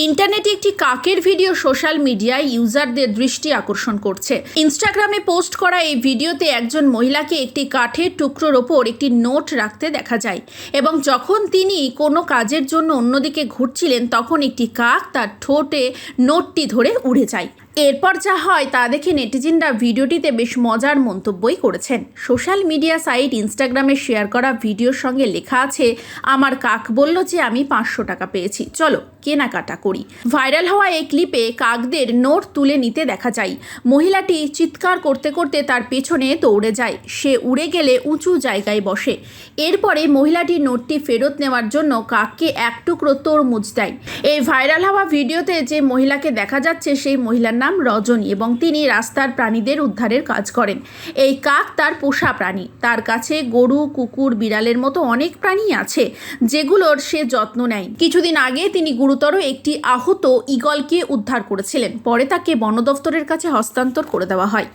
ইন্টারনেটে একটি কাকের ভিডিও সোশ্যাল মিডিয়ায় ইউজারদের দৃষ্টি আকর্ষণ করছে। ইনস্টাগ্রামে পোস্ট করা এই ভিডিওতে একজন মহিলাকে একটি কাঠের টুকরোর ওপর একটি নোট রাখতে দেখা যায় এবং যখন তিনি কোনো কাজের জন্য অন্যদিকে ঘুরছিলেন তখন একটি কাক তার ঠোঁটে নোটটি ধরে উড়ে যায়। এরপর যা হয় তা দেখে নেটিজেনরা ভিডিওটিতে বেশ মজার মন্তব্যই করেছেন। সোশ্যাল মিডিয়া সাইট ইনস্টাগ্রামে শেয়ার করা ভিডিওর সঙ্গে লেখা আছে, আমার কাক বলল যে আমি 500 টাকা পেয়েছি, চলো কেনাকাটা করি। ভাইরাল হওয়া এই ক্লিপে কাকদের নোট তুলে নিতে দেখা যায়। মহিলাটি চিৎকার করতে করতে তার পেছনে দৌড়ে যায়। সে উড়ে গেলে উঁচু জায়গায় বসে। এরপরে মহিলাটি নোটটি ফেরত নেওয়ার জন্য কাককে এক টুকরো তরমুজ দেয়। এই ভাইরাল হওয়া ভিডিওতে যে মহিলাকে দেখা যাচ্ছে সেই মহিলার নাম রজনী এবং তিনি রাস্তার প্রাণীদের উদ্ধারের কাজ করেন। এই কাক তার পোষা প্রাণী। তার কাছে গরু, কুকুর, বিড়ালের মতো অনেক প্রাণী আছে যেগুলোর সে যত্ন নেয়। কিছুদিন আগে তিনি গুরুতর একটি আহত ঈগলকে উদ্ধার করেছিলেন। পরে তাকে বন দফতরের কাছে হস্তান্তর করে দেওয়া হয়।